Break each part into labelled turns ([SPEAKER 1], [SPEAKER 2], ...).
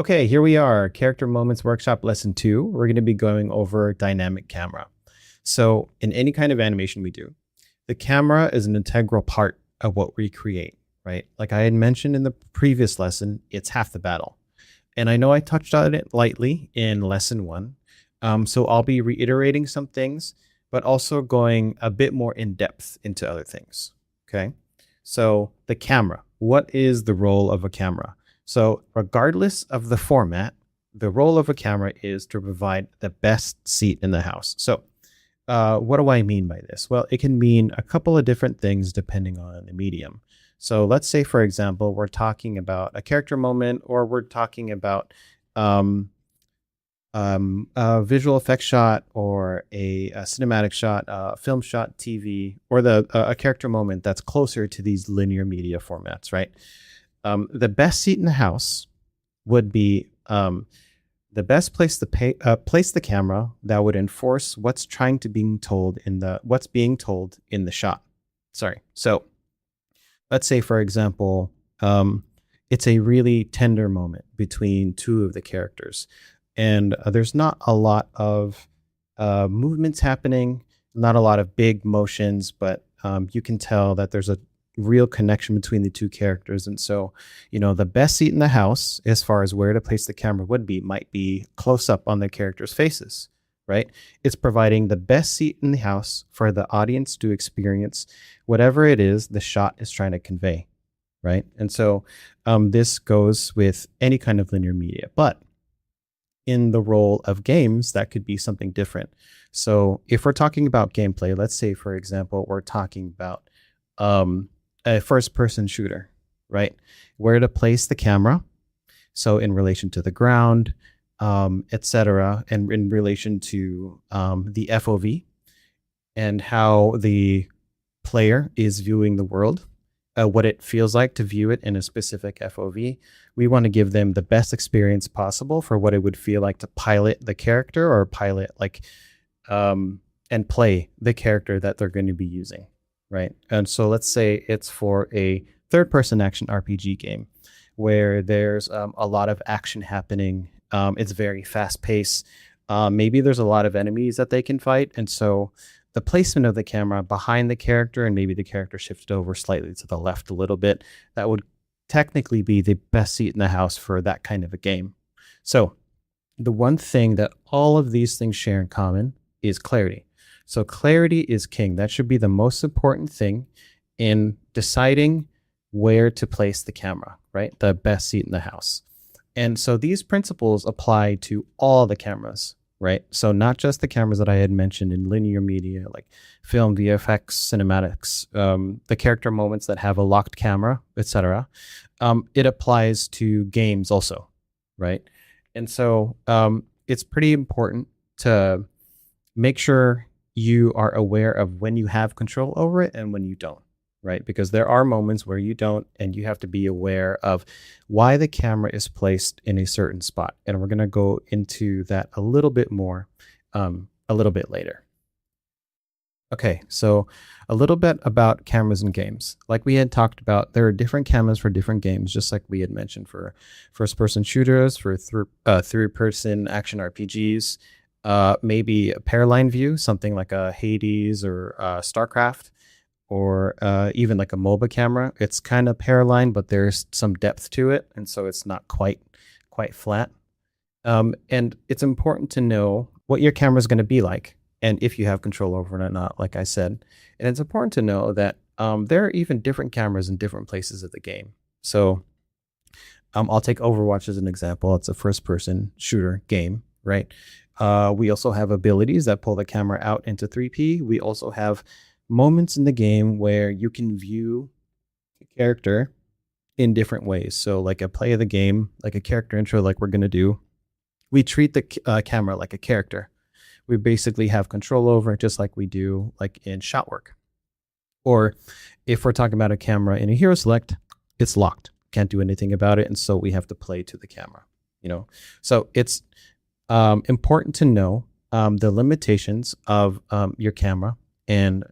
[SPEAKER 1] Okay, here we are, Character Moments Workshop Lesson 2. We're going to be going over dynamic camera. So, in any kind of animation we do, the camera is an integral part of what we create, right? Like I had mentioned in the previous lesson, it's half the battle. And I know I touched on it lightly in lesson 1. So, I'll be reiterating some things, but also going a bit more in depth into other things. Okay. So, the camera. What is the role of a camera? So, regardless of the format, the role of a camera is to provide the best seat in the house. So, what do I mean by this? Well, it can mean a couple of different things depending on the medium. So, let's say, for example, we're talking about a character moment, or we're talking about um, a visual effects shot, or a cinematic shot, a film shot, TV, or a character moment that's closer to these linear media formats, right? The best seat in the house would be the best place to place the camera that would enforce what's being told in the shot. Sorry. So let's say, for example, it's a really tender moment between two of the characters, and there's not a lot of movements happening, not a lot of big motions, but you can tell that there's a real connection between the two characters. And so, the best seat in the house, as far as where to place the camera might be close up on the characters' faces, right? It's providing the best seat in the house for the audience to experience whatever it is the shot is trying to convey, right? And so, this goes with any kind of linear media, but in the role of games, that could be something different. So, if we're talking about gameplay, let's say, for example, we're talking about a first person shooter, right? Where to place the camera. So, in relation to the ground, etc., and in relation to the FOV and how the player is viewing the world, what it feels like to view it in a specific FOV. We want to give them the best experience possible for what it would feel like to pilot the character, or pilot and play the character that they're going to be using, right? And so let's say it's for a third person action RPG game where there's a lot of action happening. It's very fast paced. Maybe there's a lot of enemies that they can fight. And so the placement of the camera behind the character, and maybe the character shifted over slightly to the left a little bit, that would technically be the best seat in the house for that kind of a game. So the one thing that all of these things share in common is clarity. So clarity is king. That should be the most important thing in deciding where to place the camera, right? The best seat in the house. And so these principles apply to all the cameras, right? So not just the cameras that I had mentioned in linear media, like film, VFX, cinematics, the character moments that have a locked camera, etc. It applies to games also, right? And so it's pretty important to make sure you are aware of when you have control over it and when you don't, right? Because there are moments where you don't, and you have to be aware of why the camera is placed in a certain spot. And we're going to go into that a little bit more a little bit later. Okay, so a little bit about cameras and games. Like we had talked about, there are different cameras for different games, just like we had mentioned for first-person shooters, for third-person action RPGs, maybe a paraline view, something like a Hades or StarCraft, or even like a MOBA camera. It's kind of paraline, but there's some depth to it, and so it's not quite flat. And it's important to know what your camera is going to be like, and if you have control over it or not, like I said. And it's important to know that there are even different cameras in different places of the game. So I'll take Overwatch as an example. It's a first-person shooter game, right? We also have abilities that pull the camera out into 3P. We also have moments in the game where you can view the character in different ways. So like a play of the game, like a character intro, like we're going to do, we treat the camera like a character. We basically have control over it, just like we do like in shot work. Or if we're talking about a camera in a hero select, it's locked. Can't do anything about it. And so we have to play to the camera, So it's important to know the limitations of your camera, and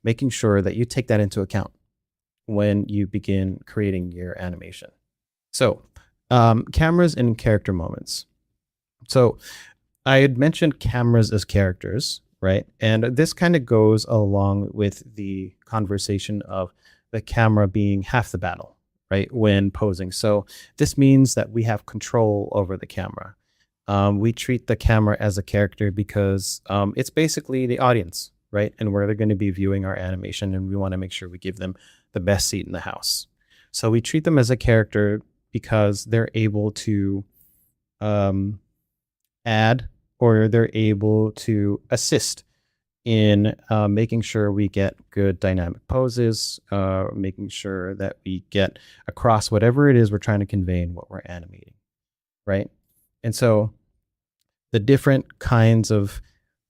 [SPEAKER 1] making sure that you take that into account when you begin creating your animation. So Cameras and character moments. So I had mentioned cameras as characters, right? And this kind of goes along with the conversation of the camera being half the battle, right? When posing. So this means that we have control over the camera. We treat the camera as a character because it's basically the audience, right? And where they're going to be viewing our animation, and we want to make sure we give them the best seat in the house. So we treat them as a character because they're able to um, add or they're able to assist in making sure we get good dynamic poses, making sure that we get across whatever it is we're trying to convey in what we're animating, right? And so the different kinds of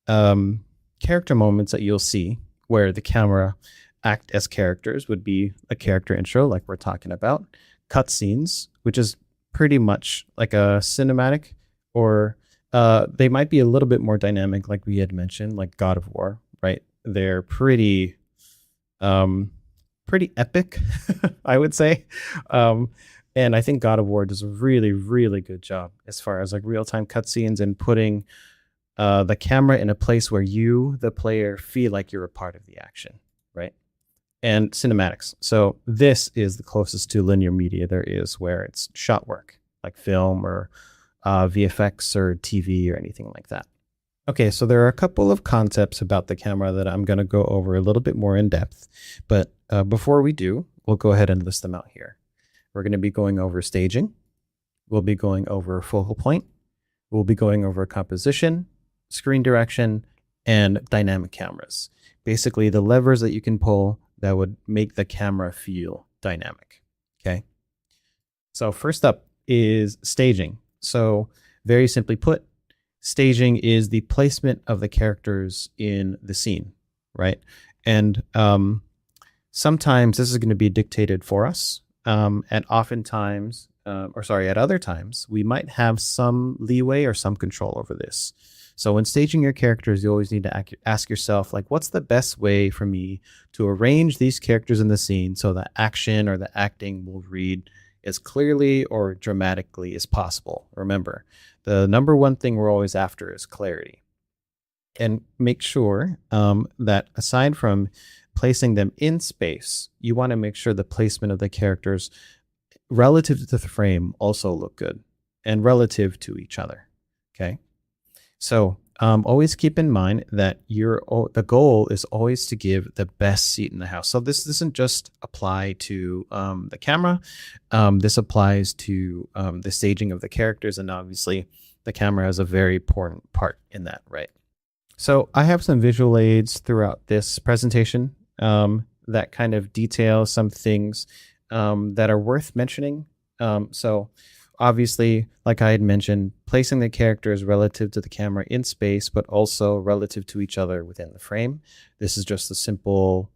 [SPEAKER 1] character moments that you'll see where the camera act as characters would be a character intro, like we're talking about, cutscenes, which is pretty much like a cinematic, or they might be a little bit more dynamic, like we had mentioned, like God of War, right? They're um, pretty epic, I would say. Um, and I think God of War does a really, really good job as far as like real time cutscenes and putting the camera in a place where you, the player, feel like you're a part of the action, right? And cinematics. So this is the closest to linear media there is, where it's shot work, like film or VFX or TV or anything like that. Okay, so there are a couple of concepts about the camera that I'm going to go over a little bit more in depth. But before we do, we'll go ahead and list them out here. We're going to be going over staging. We'll be going over focal point. We'll be going over composition, screen direction, and dynamic cameras. Basically, the levers that you can pull that would make the camera feel dynamic. Okay. So first up is staging. So very simply put, staging is the placement of the characters in the scene, right? And sometimes this is going to be dictated for us. And oftentimes, at other times, we might have some leeway or some control over this. So when staging your characters, you always need to ask yourself, like, what's the best way for me to arrange these characters in the scene so that action or the acting will read as clearly or dramatically as possible? Remember, the number one thing we're always after is clarity. And make sure that aside from placing them in space, you want to make sure the placement of the characters relative to the frame also look good and relative to each other. Okay. So always keep in mind that the goal is always to give the best seat in the house. So this doesn't just apply to the camera. This applies to the staging of the characters, and obviously the camera has a very important part in that, right? So I have some visual aids throughout this presentation that kind of detail some things that are worth mentioning. So obviously, like I had mentioned, placing the characters relative to the camera in space, but also relative to each other within the frame. This is just a simple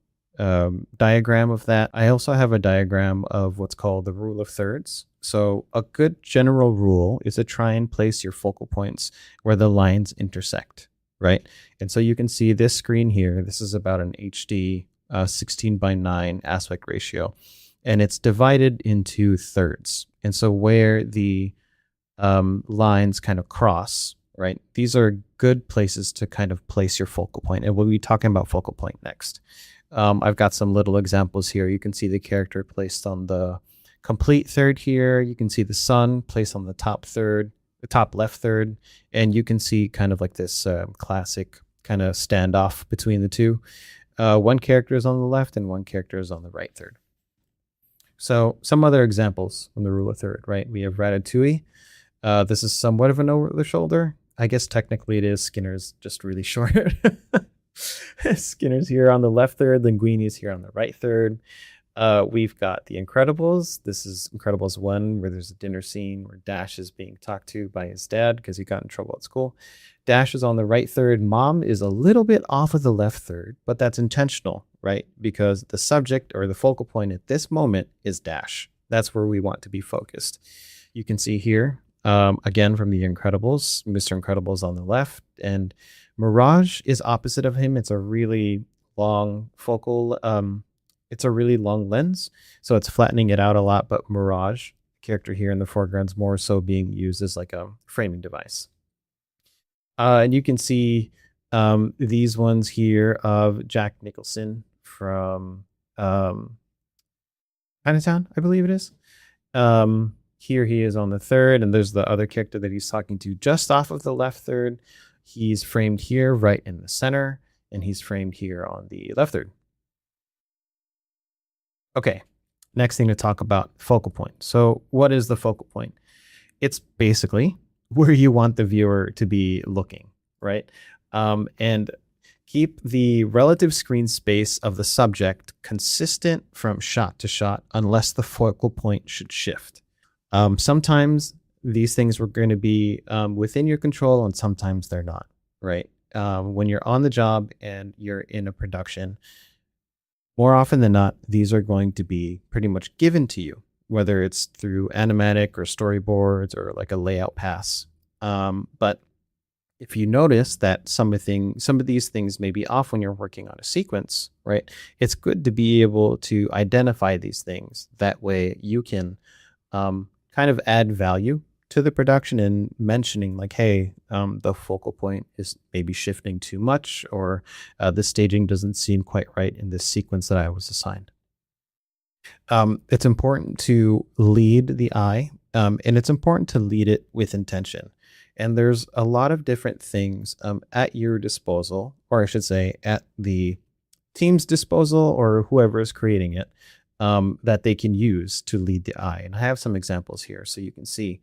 [SPEAKER 1] diagram of that. I also have a diagram of what's called the rule of thirds. So a good general rule is to try and place your focal points where the lines intersect, right? And so you can see this screen here. This is about an HD 16:9 aspect ratio, and it's divided into thirds. And so where the lines kind of cross, right? These are good places to kind of place your focal point. And we'll be talking about focal point next. I've got some little examples here. You can see the character placed on the complete third here. You can see the sun placed on the top third, the top left third. And you can see kind of like this classic kind of standoff between the two. One character is on the left and one character is on the right third. So some other examples from the rule of third, right? We have Ratatouille. This is somewhat of an over the shoulder. I guess technically it is. Skinner's just really short. Skinner's here on the left third. Linguini's here on the right third. We've got The Incredibles. This is Incredibles 1, where there's a dinner scene where Dash is being talked to by his dad because he got in trouble at school. Dash is on the right third. Mom is a little bit off of the left third, but that's intentional, right? Because the subject or the focal point at this moment is Dash. That's where we want to be focused. You can see here, again, from The Incredibles, Mr. Incredible's on the left, and Mirage is opposite of him. It's a really long focal, it's a really long lens, so it's flattening it out a lot, but Mirage character here in the foreground is more so being used as like a framing device. And you can see these ones here of Jack Nicholson from Chinatown, I believe it is. Here he is on the third, and there's the other character that he's talking to just off of the left third. He's framed here right in the center, and he's framed here on the left third. Okay, next thing to talk about, focal point. So what is the focal point? It's basically where you want the viewer to be looking, right? And keep the relative screen space of the subject consistent from shot to shot unless the focal point should shift. Sometimes these things were going to be within your control and sometimes they're not, right? When you're on the job and you're in a production, more often than not, these are going to be pretty much given to you, whether it's through animatic or storyboards or like a layout pass. But if you notice that some of these things may be off when you're working on a sequence, right? It's good to be able to identify these things. That way you can kind of add value to the production and mentioning like, hey, the focal point is maybe shifting too much, or the staging doesn't seem quite right in this sequence that I was assigned. It's important to lead the eye, and it's important to lead it with intention. And there's a lot of different things at your disposal, or I should say at the team's disposal or whoever is creating it, that they can use to lead the eye. And I have some examples here so you can see.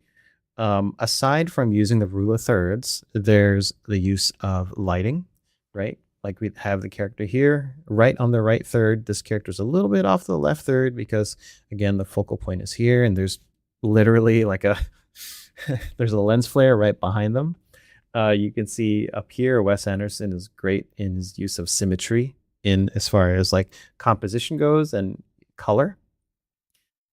[SPEAKER 1] Aside from using the rule of thirds, there's the use of lighting, right? Like we have the character here, right on the right third. This character's a little bit off the left third because, again, the focal point is here, and there's literally like a there's a lens flare right behind them. You can see up here, Wes Anderson is great in his use of symmetry in as far as like composition goes and color.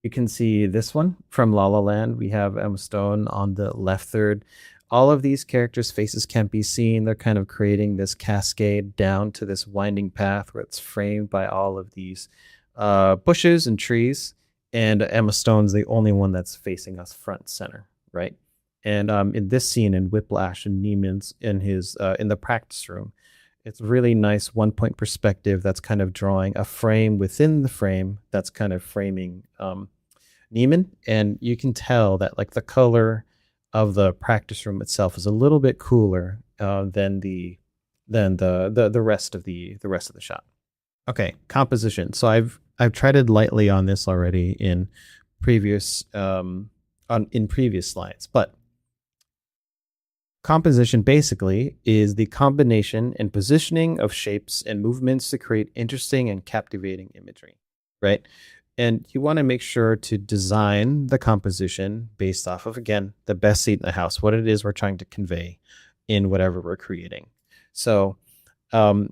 [SPEAKER 1] You can see this one from La La Land. We have Emma Stone on the left third. All of these characters' faces can't be seen. They're kind of creating this cascade down to this winding path where it's framed by all of these bushes and trees. And Emma Stone's the only one that's facing us front center, right? And in this scene in Whiplash and Neiman's in his in the practice room, it's really nice 1-point perspective that's kind of drawing a frame within the frame that's kind of framing Neiman. And you can tell that like the color of the practice room itself is a little bit cooler than the rest of the rest of the shot. Okay, composition. So I've treaded lightly on this already in previous slides, but composition basically is the combination and positioning of shapes and movements to create interesting and captivating imagery, right? And you want to make sure to design the composition based off of, again, the best seat in the house, what it is we're trying to convey in whatever we're creating. So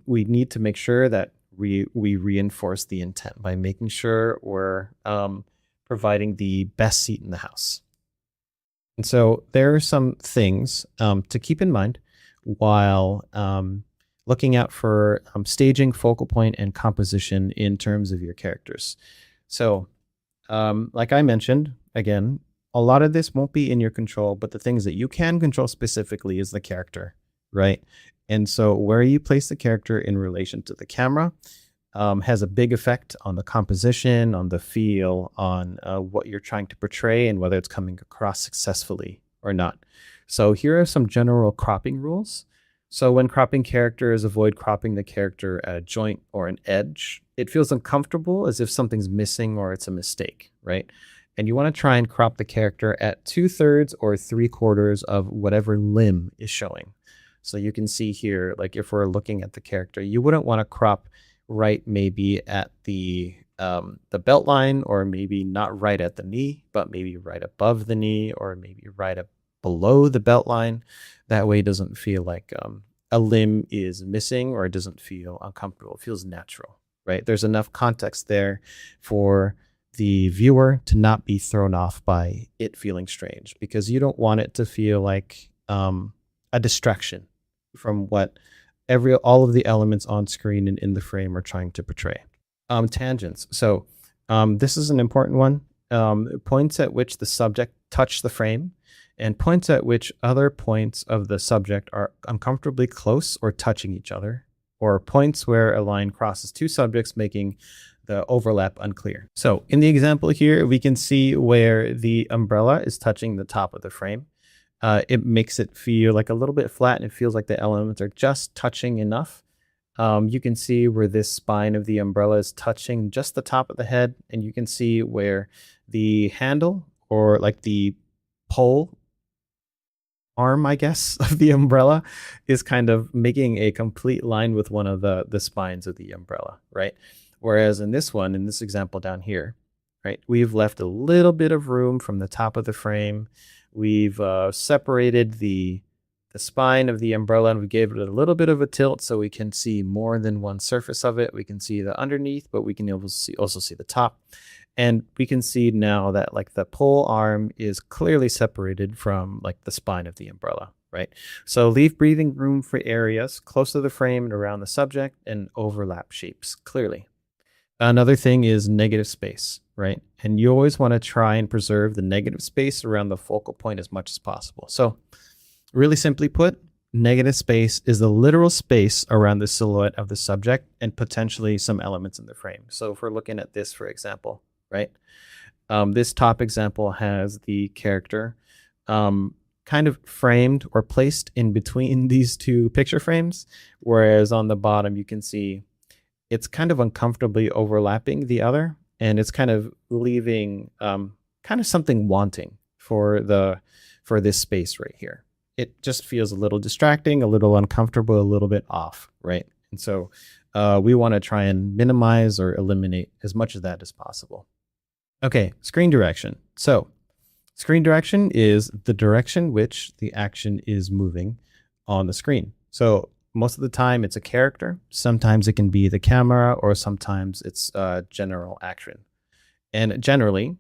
[SPEAKER 1] we need to make sure that we reinforce the intent by making sure we're providing the best seat in the house. And so there are some things to keep in mind while looking out for staging, focal point, and composition in terms of your characters. So like I mentioned, again, a lot of this won't be in your control, but the things that you can control specifically is the character, right? And so where you place the character in relation to the camera has a big effect on the composition, on the feel, on what you're trying to portray and whether it's coming across successfully or not. So here are some general cropping rules. So when cropping characters, avoid cropping the character at a joint or an edge. It feels uncomfortable, as if something's missing or it's a mistake, right? And you want to try and crop the character at 2/3 or 3/4 of whatever limb is showing. So you can see here, like if we're looking at the character, you wouldn't want to crop right maybe at the belt line, or maybe not right at the knee, but maybe right above the knee, or maybe right up below the belt line. That way it doesn't feel like a limb is missing, or it doesn't feel uncomfortable. It feels natural, right? There's enough context there for the viewer to not be thrown off by it feeling strange, because you don't want it to feel like a distraction from what all of the elements on screen and in the frame are trying to portray. Tangents. So this is an important one. points at which the subject touch the frame, and points at which other points of the subject are uncomfortably close or touching each other, or points where a line crosses two subjects, making the overlap unclear. So in the example here, we can see where the umbrella is touching the top of the frame. It makes it feel like a little bit flat, and it feels like the elements are just touching enough. You can see where this spine of the umbrella is touching just the top of the head, and you can see where the handle, or like the pole arm, I guess, of the umbrella is kind of making a complete line with one of the spines of the umbrella, right? Whereas in this one, in this example down here, right, we've left a little bit of room from the top of the frame. We've separated the spine of the umbrella, and we gave it a little bit of a tilt so we can see more than one surface of it. We can see the underneath, but we can also see the top. And we can see now that like the pole arm is clearly separated from like the spine of the umbrella, right? So leave breathing room for areas close to the frame and around the subject, and overlap shapes clearly. Another thing is negative space, right? And you always want to try and preserve the negative space around the focal point as much as possible. So really simply put, negative space is the literal space around the silhouette of the subject and potentially some elements in the frame. So if we're looking at this, for example, right? This top example has the character kind of framed or placed in between these two picture frames, whereas on the bottom you can see it's kind of uncomfortably overlapping the other, and it's kind of leaving kind of something wanting for this space right here. It just feels a little distracting, a little uncomfortable, a little bit off, right? And so we want to try and minimize or eliminate as much of that as possible. Okay, screen direction. So screen direction is the direction which the action is moving on the screen. So most of the time it's a character. Sometimes it can be the camera, or sometimes it's general action. And generally,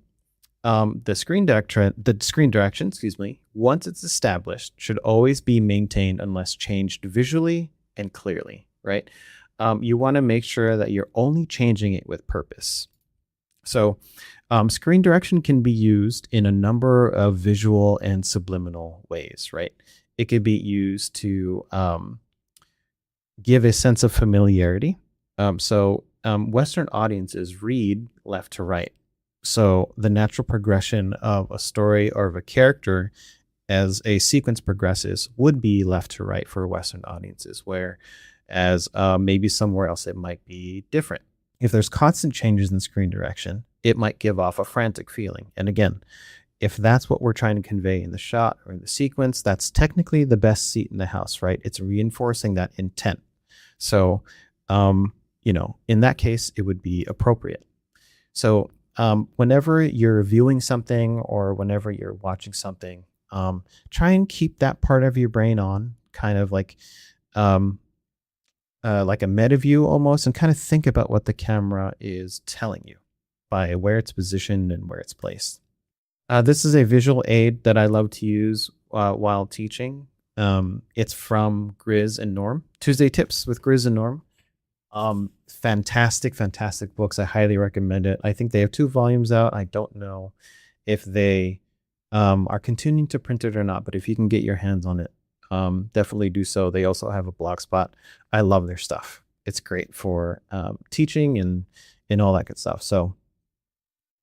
[SPEAKER 1] the screen direction, excuse me, once it's established, should always be maintained unless changed visually and clearly, right? You want to make sure that you're only changing it with purpose. So screen direction can be used in a number of visual and subliminal ways, right? It could be used to give a sense of familiarity. Western audiences read left to right. So the natural progression of a story or of a character as a sequence progresses would be left to right for Western audiences, whereas maybe somewhere else it might be different. If there's constant changes in screen direction, it might give off a frantic feeling. And again, if that's what we're trying to convey in the shot or in the sequence, that's technically the best seat in the house, right? It's reinforcing that intent. So, in that case, it would be appropriate. So whenever you're viewing something or whenever you're watching something, try and keep that part of your brain on, kind of like a meta view almost, and kind of think about what the camera is telling you by where it's positioned and where it's placed. This is a visual aid that I love to use while teaching. It's from Grizz and Norm. Tuesday Tips with Grizz and Norm. Fantastic books. I highly recommend it. I think they have 2 volumes out. I don't know if they are continuing to print it or not, but if you can get your hands on it, definitely do so. They also have a blog spot. I love their stuff. It's great for teaching and all that good stuff. So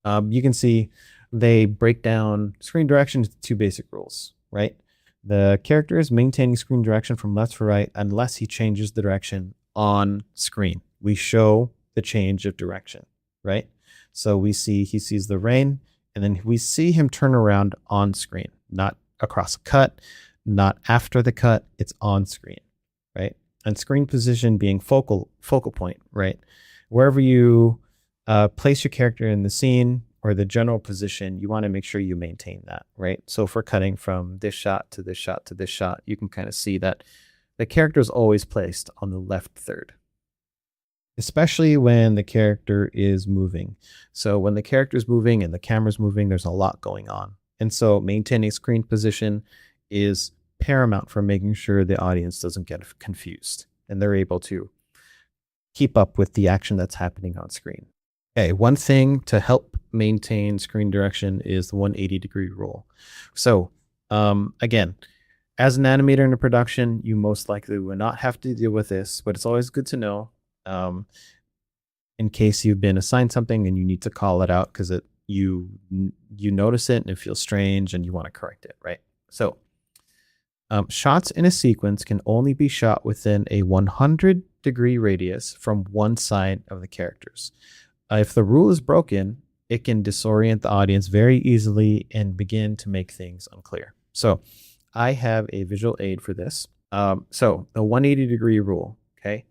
[SPEAKER 1] you can see they break down screen direction into 2 basic rules, right? The character is maintaining screen direction from left to right unless he changes the direction on screen. We show the change of direction, right? So he sees the rain, and then we see him turn around on screen, not across a cut, not after the cut, it's on screen, right? And screen position being focal point, right? Wherever you place your character in the scene or the general position, you want to make sure you maintain that, right? So if we're cutting from this shot to this shot to this shot, you can kind of see that the character is always placed on the left third, especially when the character is moving. So when the character is moving and the camera's moving, there's a lot going on. And so maintaining screen position is paramount for making sure the audience doesn't get confused and they're able to keep up with the action that's happening on screen. Okay, one thing to help maintain screen direction is the 180-degree rule. So, again, as an animator in a production, you most likely will not have to deal with this, but it's always good to know um, in case you've been assigned something and you need to call it out because you notice it and it feels strange and you want to correct it, right? So, shots in a sequence can only be shot within a 100-degree radius from one side of the characters. If the rule is broken, it can disorient the audience very easily and begin to make things unclear. So, I have a visual aid for this. So, the 180-degree rule, okay?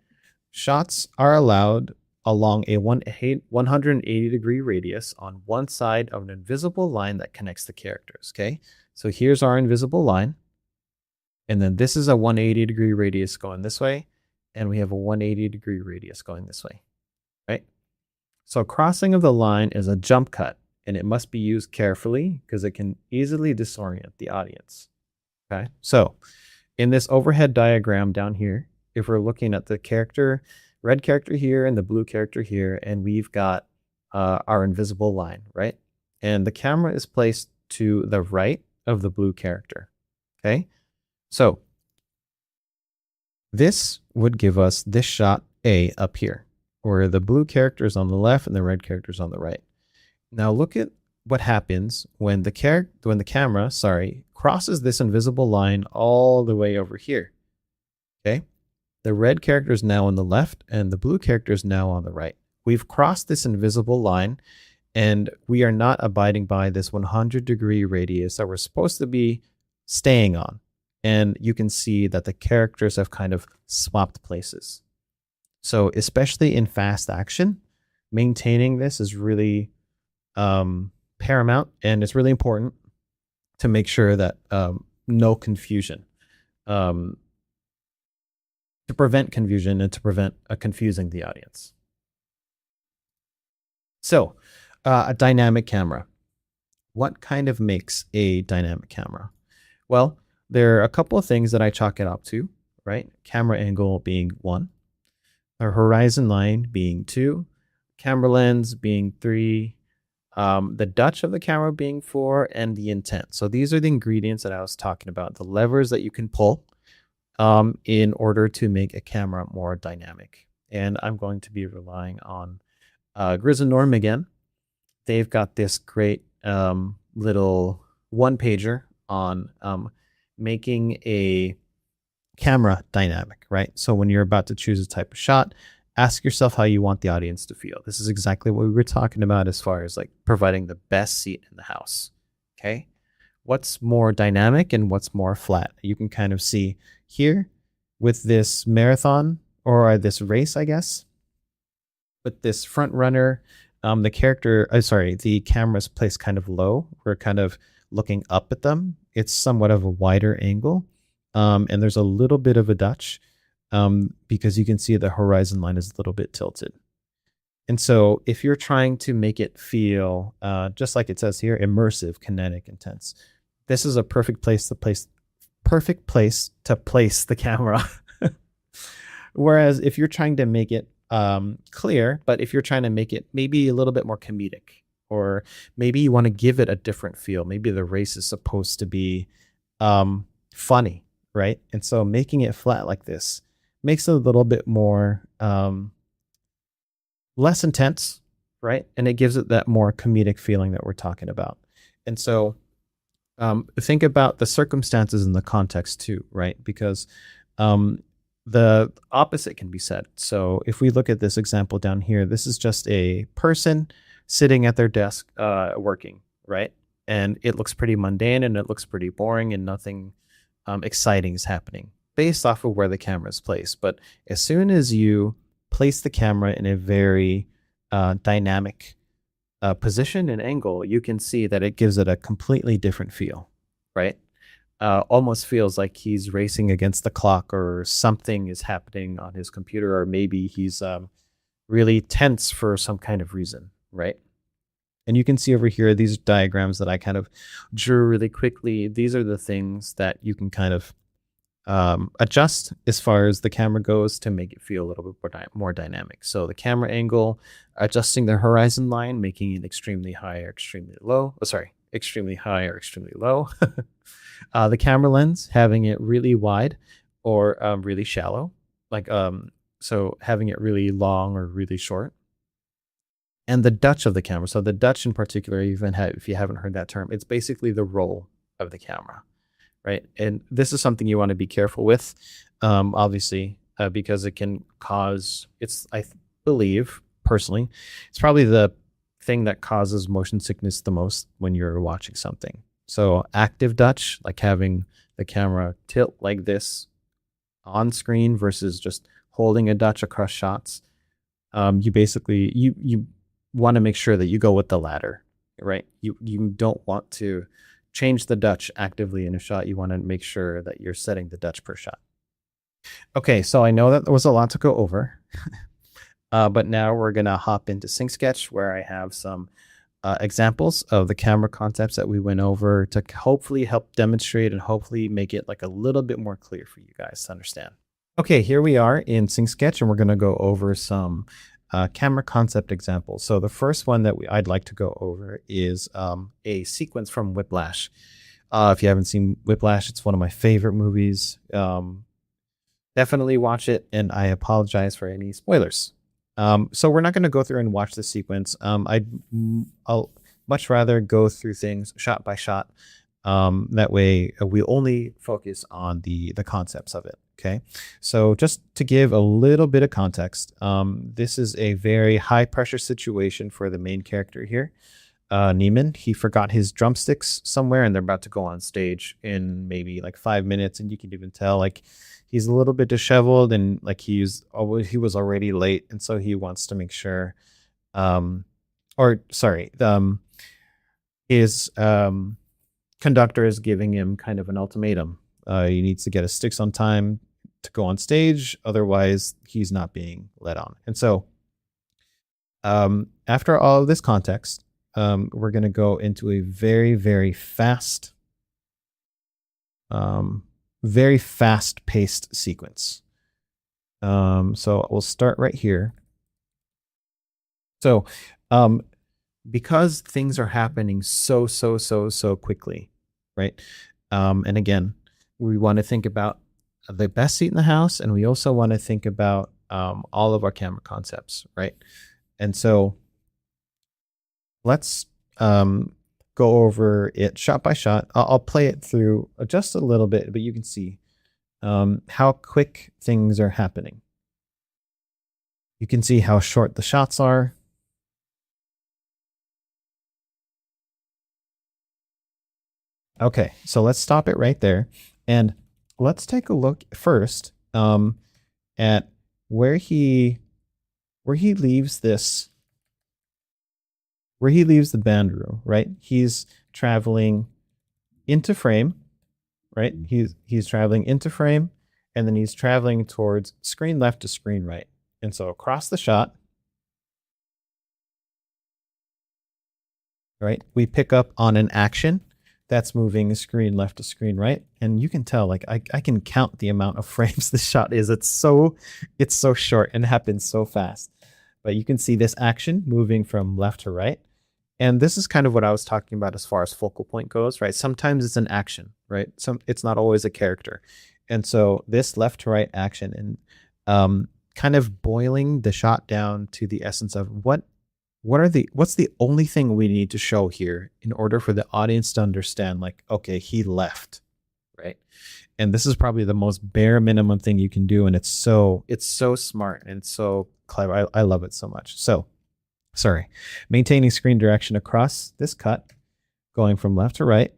[SPEAKER 1] Shots are allowed along a 180-degree radius on one side of an invisible line that connects the characters, okay? So, here's our invisible line. And then this is a 180-degree radius going this way. And we have a 180-degree radius going this way, right? So crossing of the line is a jump cut, and it must be used carefully because it can easily disorient the audience. Okay, so in this overhead diagram down here, if we're looking at the character, red character here and the blue character here, and we've got our invisible line, right? And the camera is placed to the right of the blue character. Okay, so this would give us this shot A up here, where the blue character is on the left and the red character is on the right. Now look at what happens when the camera, crosses this invisible line all the way over here. Okay? The red character is now on the left and the blue character is now on the right. We've crossed this invisible line and we are not abiding by this 100-degree radius that we're supposed to be staying on. And you can see that the characters have kind of swapped places. So especially in fast action, maintaining this is really paramount, and it's really important to make sure that no confusion, to prevent confusion and to prevent confusing the audience. So a dynamic camera. What kind of makes a dynamic camera? Well, there are a couple of things that I chalk it up to, right? Camera angle being 1, a horizon line being 2, camera lens being 3, the Dutch of the camera being 4, and the intent. So these are the ingredients that I was talking about, the levers that you can pull in order to make a camera more dynamic. And I'm going to be relying on Grizz and Norm again. They've got this great little one-pager on making a camera dynamic, right? So when you're about to choose a type of shot, ask yourself how you want the audience to feel. This is exactly what we were talking about as far as like providing the best seat in the house. Okay. What's more dynamic and what's more flat? You can kind of see here with this marathon or this race, I guess, with this front runner, the camera's placed kind of low. We're kind of looking up at them. It's somewhat of a wider angle. And there's a little bit of a Dutch because you can see the horizon line is a little bit tilted. And so if you're trying to make it feel, just like it says here, immersive, kinetic, intense, this is a perfect place to place the camera. Whereas if you're trying to make it clear, but if you're trying to make it maybe a little bit more comedic, or maybe you want to give it a different feel, maybe the race is supposed to be funny, right? And so making it flat like this makes it a little bit more less intense, right? And it gives it that more comedic feeling that we're talking about. And so think about the circumstances and the context too, right? Because the opposite can be said. So if we look at this example down here, this is just a person sitting at their desk working, right? And it looks pretty mundane and it looks pretty boring and nothing exciting is happening based off of where the camera is placed. But as soon as you place the camera in a very dynamic position and angle, you can see that it gives it a completely different feel, right? Almost feels like he's racing against the clock or something is happening on his computer, or maybe he's really tense for some kind of reason, right? And you can see over here, these diagrams that I kind of drew really quickly. These are the things that you can kind of adjust as far as the camera goes to make it feel a little bit more dynamic. So the camera angle, adjusting the horizon line, making it extremely high or extremely low. Oh, sorry, extremely high or extremely low. The camera lens, having it really wide or really shallow, like so having it really long or really short. And the Dutch of the camera. So the Dutch in particular, even if you haven't heard that term, it's basically the roll of the camera, right? And this is something you want to be careful with, obviously, because it can cause. Believe personally, it's probably the thing that causes motion sickness the most when you're watching something. So active Dutch, like having the camera tilt like this on screen versus just holding a Dutch across shots. You basically you want to make sure that you go with the latter, right? You don't want to change the Dutch actively in a shot. You want to make sure that you're setting the Dutch per shot. Okay, so I know that there was a lot to go over, but now we're gonna hop into SyncSketch where I have some examples of the camera concepts that we went over to hopefully help demonstrate and hopefully make it like a little bit more clear for you guys to understand. Okay, here we are in SyncSketch, and we're going to go over some camera concept examples. So the first one that I'd like to go over is a sequence from Whiplash. If you haven't seen Whiplash, it's one of my favorite movies. Definitely watch it, and I apologize for any spoilers. So we're not going to go through and watch the sequence. I'll much rather go through things shot by shot. That way we only focus on the concepts of it. Okay. So just to give a little bit of context, this is a very high pressure situation for the main character here. Neiman, he forgot his drumsticks somewhere and they're about to go on stage in maybe like 5 minutes. And you can even tell like he's a little bit disheveled and like he was already late. And so he wants to make sure, his conductor is giving him kind of an ultimatum. He needs to get his sticks on time to go on stage. Otherwise, he's not being let on. And so after all of this context, we're going to go into a very, very fast paced sequence. So we'll start right here. So because things are happening so quickly, right? And again, we want to think about the best seat in the house, and we also want to think about all of our camera concepts, right? And so let's go over it shot by shot. I'll play it through just a little bit, but you can see how quick things are happening. You can see how short the shots are. Okay, so let's stop it right there. And let's take a look first at where he leaves this, where he leaves the band room, right? He's traveling into frame, right? He's traveling into frame, and then he's traveling towards screen left to screen right. And so across the shot, right, we pick up on an action that's moving screen left to screen right, and you can tell like I can count the amount of frames the shot is. It's so short and happens so fast, but you can see this action moving from left to right. And this is kind of what I was talking about as far as focal point goes, right? Sometimes it's an action, right? It's not always a character. And so this left to right action and kind of boiling the shot down to the essence of what's the only thing we need to show here in order for the audience to understand, like, okay, he left, right? And this is probably the most bare minimum thing you can do. And it's so smart and so clever. I love it so much. So maintaining screen direction across this cut, going from left to right,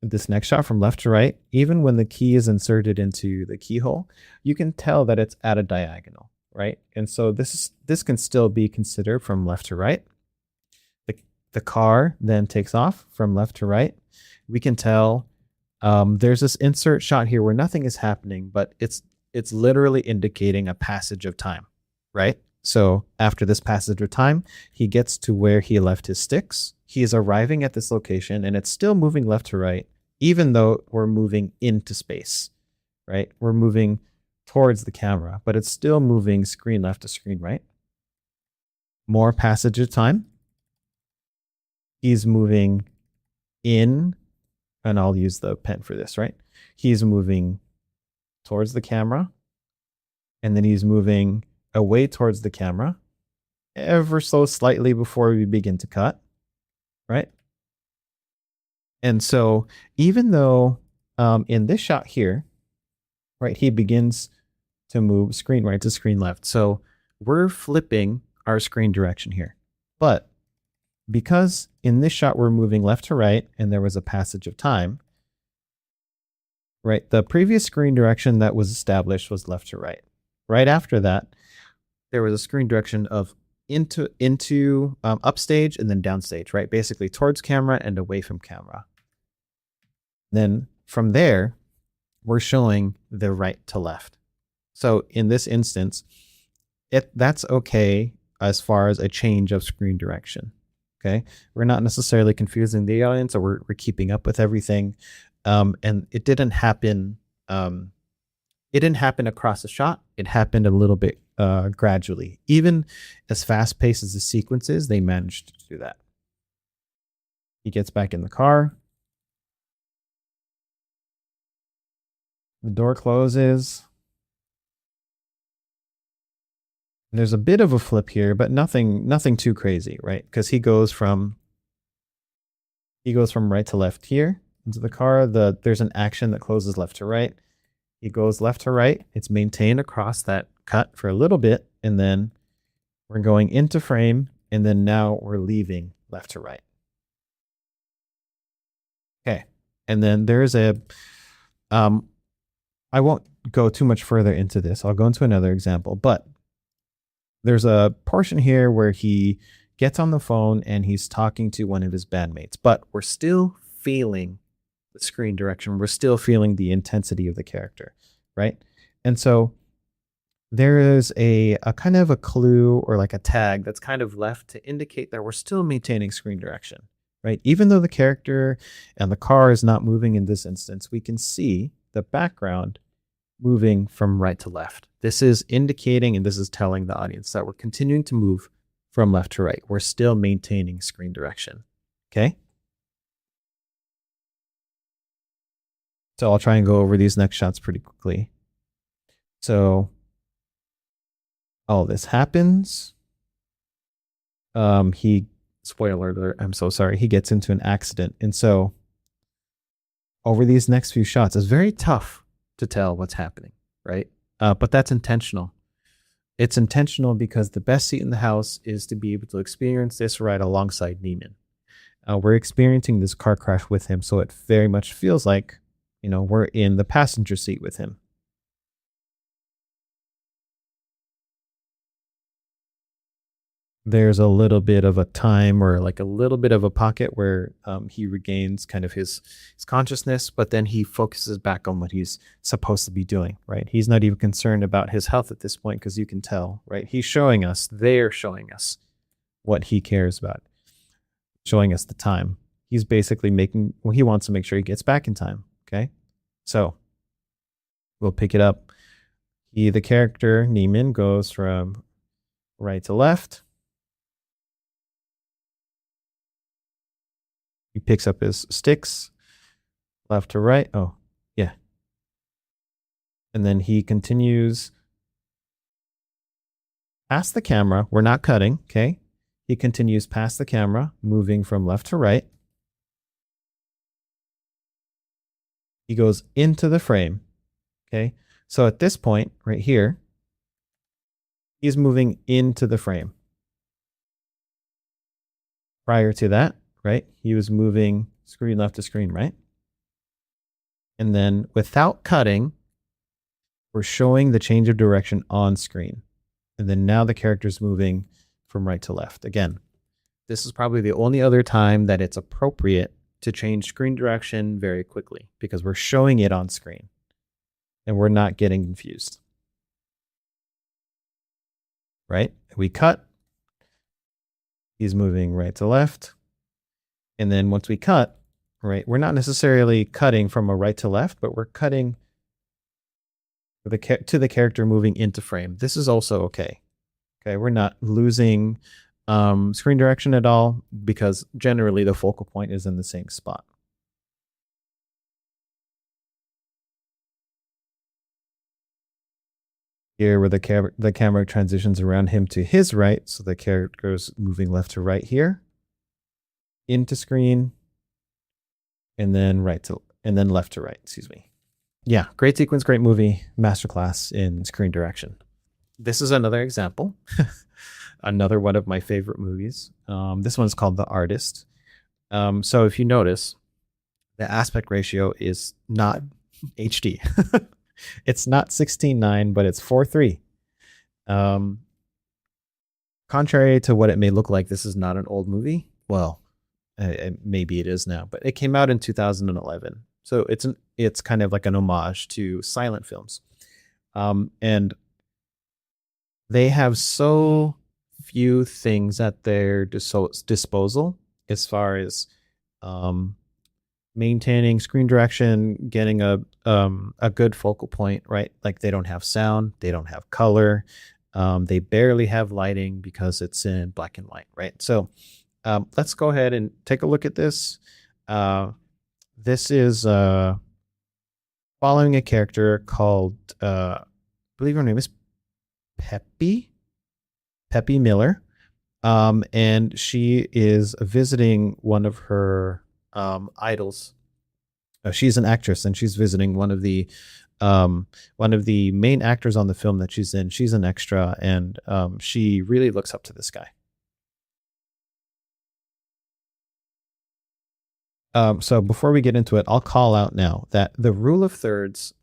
[SPEAKER 1] this next shot from left to right, even when the key is inserted into the keyhole, you can tell that it's at a diagonal, right? And so this can still be considered from left to right. The car then takes off from left to right. We can tell there's this insert shot here where nothing is happening, but it's literally indicating a passage of time, right? So after this passage of time, he gets to where he left his sticks. He is arriving at this location and it's still moving left to right, even though we're moving into space, right? We're moving towards the camera, but it's still moving screen left to screen right. More passage of time. He's moving in, and I'll use the pen for this, right? He's moving towards the camera, and then he's moving away towards the camera ever so slightly before we begin to cut, right? And so even though in this shot here, right, he begins to move screen right to screen left. So we're flipping our screen direction here. But because in this shot we're moving left to right and there was a passage of time, right, the previous screen direction that was established was left to right. Right after that, there was a screen direction of into upstage and then downstage, right? Basically towards camera and away from camera. Then from there, we're showing the right to left. So in this instance, that's okay as far as a change of screen direction. Okay, we're not necessarily confusing the audience, or we're keeping up with everything, and it didn't happen. It didn't happen across the shot. It happened a little bit gradually. Even as fast paced as the sequence is, they managed to do that. He gets back in the car. The door closes. There's a bit of a flip here, but nothing too crazy, right? Because he goes from right to left here into the car. There's an action that closes left to right. He goes left to right. It's maintained across that cut for a little bit, and then we're going into frame, and then now we're leaving left to right. Okay, and then there's a I won't go too much further into this. I'll go into another example, but there's a portion here where he gets on the phone and he's talking to one of his bandmates, but we're still feeling the screen direction. We're still feeling the intensity of the character, right? And so there is a kind of a clue or like a tag that's kind of left to indicate that we're still maintaining screen direction, right? Even though the character and the car is not moving in this instance, we can see the background moving from right to left. This is indicating, and this is telling the audience that we're continuing to move from left to right. We're still maintaining screen direction. Okay. So I'll try and go over these next shots pretty quickly. So all this happens. Spoiler alert, I'm so sorry. He gets into an accident. And so over these next few shots, it's very tough to tell what's happening, right? But that's intentional. It's intentional because the best seat in the house is to be able to experience this ride alongside Neiman. We're experiencing this car crash with him, so it very much feels like, we're in the passenger seat with him. There's a little bit of a time or like a little bit of a pocket where he regains kind of his consciousness, but then he focuses back on what he's supposed to be doing, right? He's not even concerned about his health at this point because you can tell, right? They're showing us what he cares about, showing us the time. He's basically he wants to make sure he gets back in time, okay? So we'll pick it up. The character, Neiman, goes from right to left. He picks up his sticks, left to right. Oh, yeah. And then he continues past the camera. We're not cutting, okay? He continues past the camera, moving from left to right. He goes into the frame, okay? So at this point, right here, he's moving into the frame. Prior to that, right, he was moving screen left to screen right. And then without cutting, we're showing the change of direction on screen. And then now the character's moving from right to left. Again, this is probably the only other time that it's appropriate to change screen direction very quickly because we're showing it on screen and we're not getting confused. Right? We cut. He's moving right to left. And then once we cut, right, we're not necessarily cutting from a right to left, but we're cutting to the character moving into frame. This is also okay. Okay, we're not losing screen direction at all because generally the focal point is in the same spot. Here where the camera transitions around him to his right, so the character's moving left to right here, into screen, and then left to right, excuse me. Yeah, great sequence, great movie, masterclass in screen direction. This is another example. Another one of my favorite movies. This one's called The Artist. So if you notice, the aspect ratio is not HD. It's not 16:9, but it's 4:3. Contrary to what it may look like, this is not an old movie. Well, maybe it is now, but it came out in 2011. So it's kind of like an homage to silent films. And they have so few things at their disposal as far as maintaining screen direction, getting a good focal point, right? Like they don't have sound, they don't have color, they barely have lighting because it's in black and white, right? So let's go ahead and take a look at this. This is following a character called, I believe her name is Peppy Miller. And she is visiting one of her idols. She's an actress and she's visiting one of the main actors on the film that she's in. She's an extra and she really looks up to this guy. So before we get into it, I'll call out now that the rule of thirds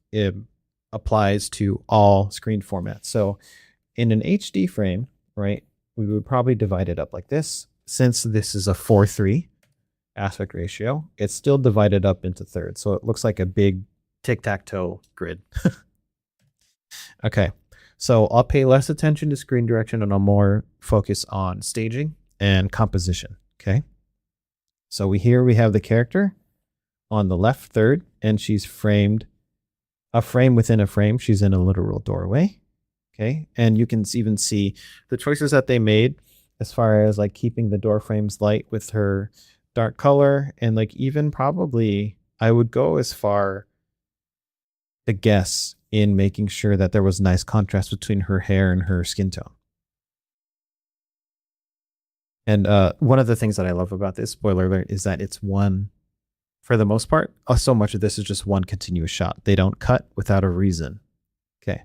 [SPEAKER 1] applies to all screen formats. So in an HD frame, right, we would probably divide it up like this. Since this is a 4:3 aspect ratio, it's still divided up into thirds. So it looks like a big tic-tac-toe grid. Okay, so I'll pay less attention to screen direction and I'll more focus on staging and composition, okay? So we have the character on the left third, and she's framed a frame within a frame. She's in a literal doorway. Okay. And you can even see the choices that they made as far as like keeping the door frames light with her dark color. And like even probably I would go as far to guess in making sure that there was nice contrast between her hair and her skin tone. And one of the things that I love about this, spoiler alert, is that it's one, for the most part, so much of this is just one continuous shot. They don't cut without a reason. Okay.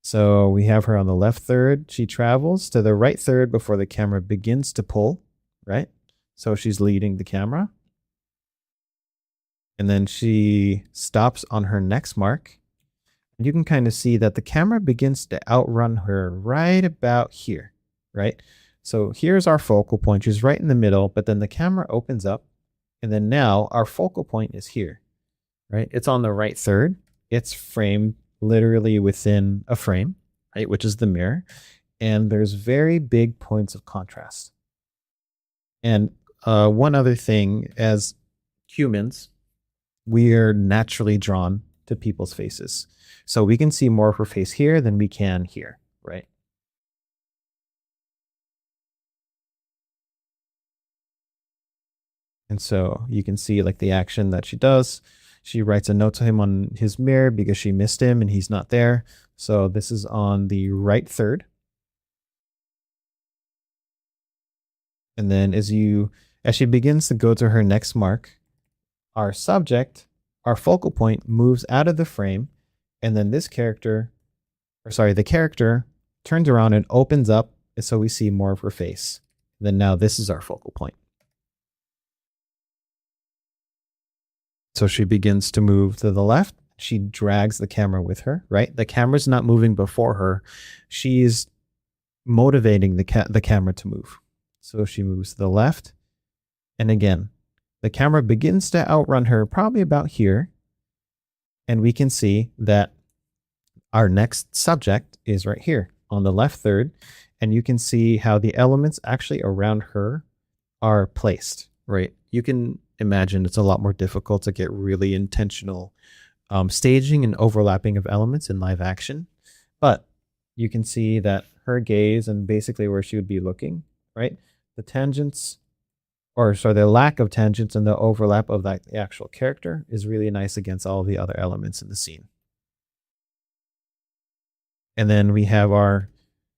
[SPEAKER 1] So we have her on the left third. She travels to the right third before the camera begins to pull, right? So she's leading the camera. And then she stops on her next mark. And you can kind of see that the camera begins to outrun her right about here, right? So here's our focal point. She's right in the middle, but then the camera opens up. And then now our focal point is here, right? It's on the right third. It's framed literally within a frame, right? Which is the mirror. And there's very big points of contrast. And one other thing, as humans, we are naturally drawn to people's faces. So we can see more of her face here than we can here, right? And so you can see like the action that she does. She writes a note to him on his mirror because she missed him and he's not there. So this is on the right third. And then as she begins to go to her next mark, our subject, our focal point moves out of the frame. And then the character turns around and opens up. So we see more of her face. Then now this is our focal point. So she begins to move to the left. She drags the camera with her, right? The camera's not moving before her. She's motivating the camera to move. So she moves to the left. And again, the camera begins to outrun her probably about here. And we can see that our next subject is right here on the left third. And you can see how the elements actually around her are placed, right? You can imagine it's a lot more difficult to get really intentional staging and overlapping of elements in live action. But you can see that her gaze and basically where she would be looking, right? The tangents, or sorry, the lack of tangents and the overlap of that the actual character is really nice against all the other elements in the scene. And then we have our,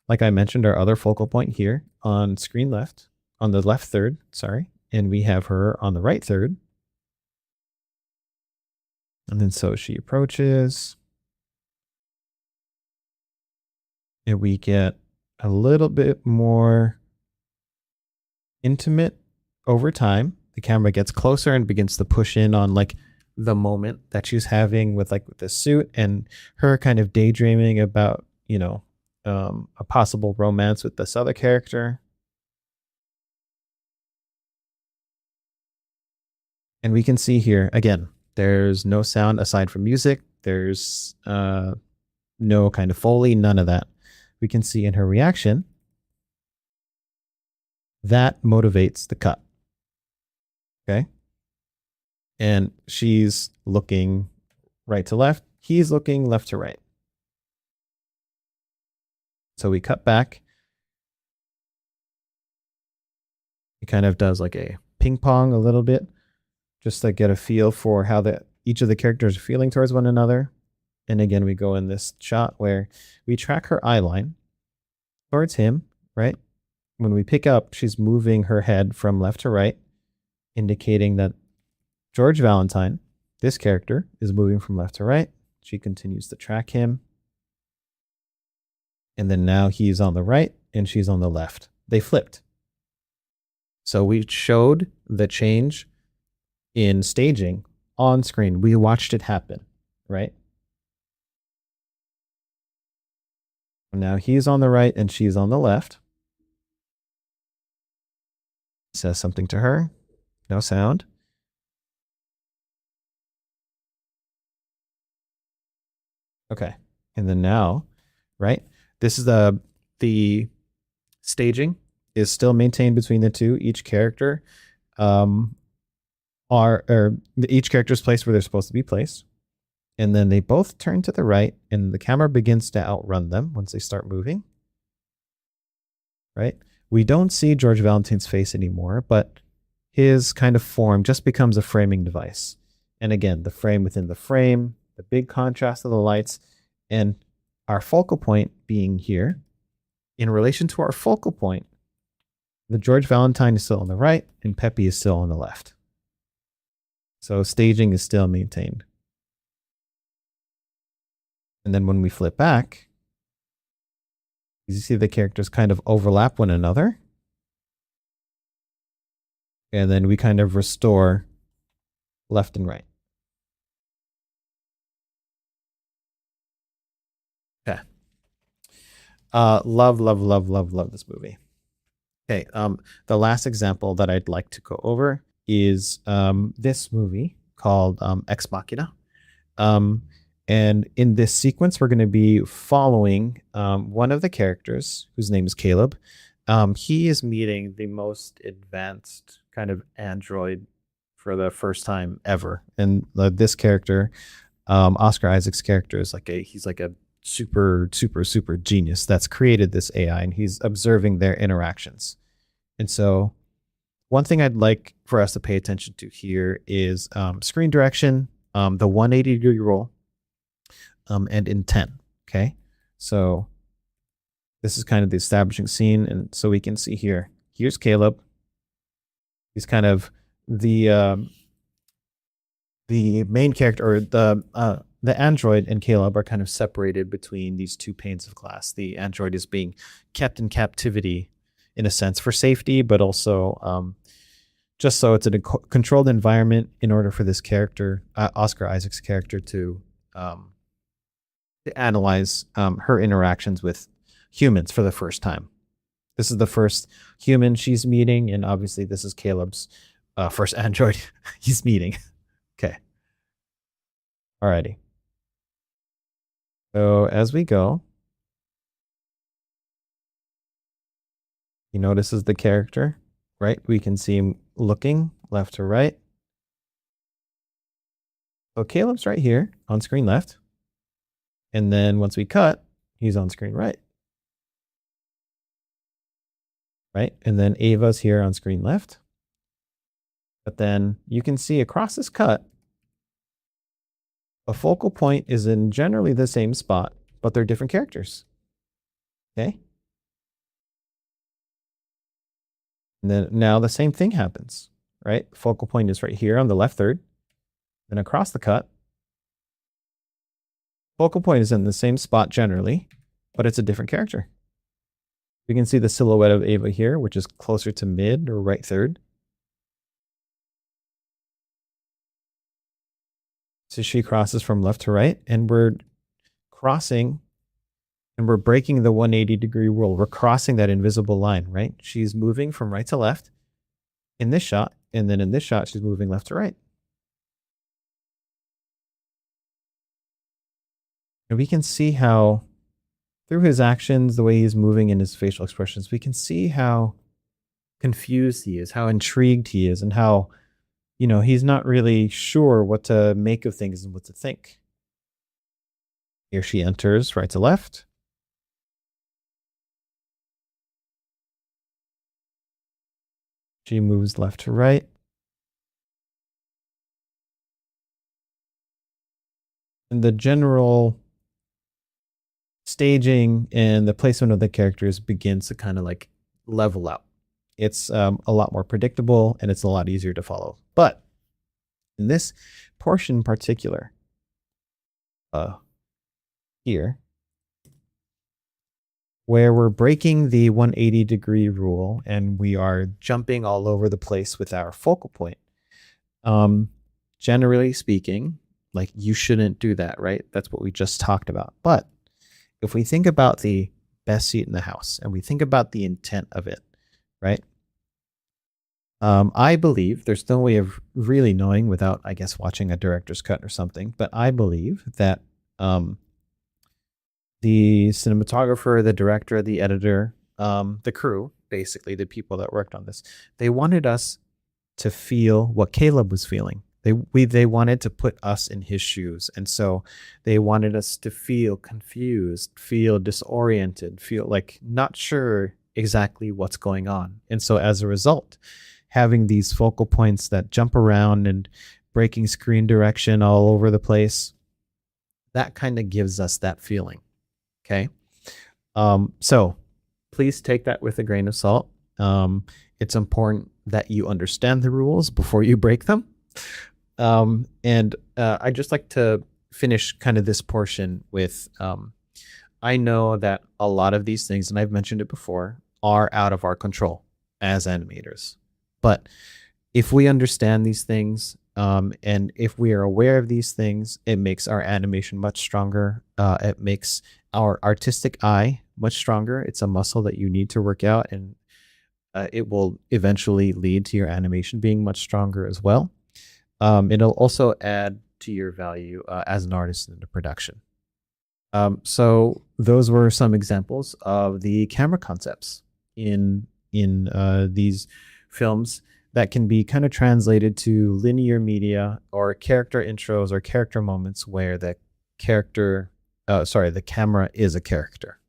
[SPEAKER 1] like I mentioned, our other focal point here on screen left, on the left third, sorry. And we have her on the right third. And then so she approaches. And we get a little bit more intimate over time. The camera gets closer and begins to push in on like the moment that she's having with like the suit and her kind of daydreaming about, a possible romance with this other character. And we can see here again, there's no sound aside from music. There's no kind of Foley, none of that. We can see in her reaction that motivates the cut. Okay. And she's looking right to left. He's looking left to right. So we cut back. He kind of does like a ping pong a little bit, just to get a feel for how each of the characters are feeling towards one another. And again, we go in this shot where we track her eye line towards him, right? When we pick up, she's moving her head from left to right, indicating that George Valentine, this character, is moving from left to right. She continues to track him. And then now he's on the right and she's on the left. They flipped. So we showed the change in staging on screen. We watched it happen, right? Now he's on the right and she's on the left. Says something to her. No sound. Okay. And then now, right? This is the staging is still maintained between the two. Each character each character's placed where they're supposed to be placed. And then they both turn to the right and the camera begins to outrun them once they start moving. Right? We don't see George Valentine's face anymore, but his kind of form just becomes a framing device. And again, the frame within the frame, the big contrast of the lights, and our focal point being here. In relation to our focal point, the George Valentine is still on the right and Peppy is still on the left. So staging is still maintained. And then when we flip back, you see the characters kind of overlap one another. And then we kind of restore left and right. Okay. Love this movie. Okay. The last example that I'd like to go over is this movie called Ex Machina. And in this sequence, we're going to be following one of the characters whose name is Caleb. He is meeting the most advanced kind of android for the first time ever. And this character, Oscar Isaac's character, is he's like a super genius that's created this AI, and he's observing their interactions. And so one thing I'd like for us to pay attention to here is screen direction, the 180-degree roll, and intent. Okay. So this is kind of the establishing scene. And so we can see here, here's Caleb. He's kind of the main character, or the android and Caleb are kind of separated between these two panes of glass. The android is being kept in captivity in a sense for safety, but also just so it's a controlled environment in order for this character, Oscar Isaac's character, to analyze her interactions with humans for the first time. This is the first human she's meeting, and obviously this is Caleb's first android he's meeting. Okay. Alrighty. So as we go, he notices the character, right? We can see him looking left to right. So Caleb's right here on screen left. And then once we cut, he's on screen right. Right? And then Ava's here on screen left. But then you can see across this cut, a focal point is in generally the same spot, but they're different characters. Okay? And then now the same thing happens, right? Focal point is right here on the left third. Then across the cut, focal point is in the same spot generally, but it's a different character. We can see the silhouette of Ava here, which is closer to mid or right third. So she crosses from left to right, and we're crossing and we're breaking the 180-degree rule. We're crossing that invisible line, right? She's moving from right to left in this shot, and then in this shot, she's moving left to right. And we can see how, through his actions, the way he's moving and his facial expressions, we can see how confused he is, how intrigued he is, and how, he's not really sure what to make of things and what to think. Here she enters right to left. She moves left to right. And the general staging and the placement of the characters begins to kind of like level out. It's a lot more predictable and it's a lot easier to follow. But in this portion in particular, here, where we're breaking the 180-degree rule and we are jumping all over the place with our focal point, generally speaking, like you shouldn't do that, right? That's what we just talked about. But if we think about the best seat in the house and we think about the intent of it, right? I believe there's no way of really knowing without, I guess, watching a director's cut or something, but I believe that the cinematographer, the director, the editor, the crew, basically the people that worked on this, they wanted us to feel what Caleb was feeling. They wanted to put us in his shoes. And so they wanted us to feel confused, feel disoriented, feel like not sure exactly what's going on. And so as a result, having these focal points that jump around and breaking screen direction all over the place, that kind of gives us that feeling. Okay. So please take that with a grain of salt. It's important that you understand the rules before you break them. And I just like to finish kind of this portion with, I know that a lot of these things, and I've mentioned it before, are out of our control as animators. But if we understand these things, and if we are aware of these things, it makes our animation much stronger. It makes our artistic eye much stronger. It's a muscle that you need to work out, and it will eventually lead to your animation being much stronger as well. It'll also add to your value as an artist in the production. So those were some examples of the camera concepts in these films that can be kind of translated to linear media or character intros or character moments where the camera is a character.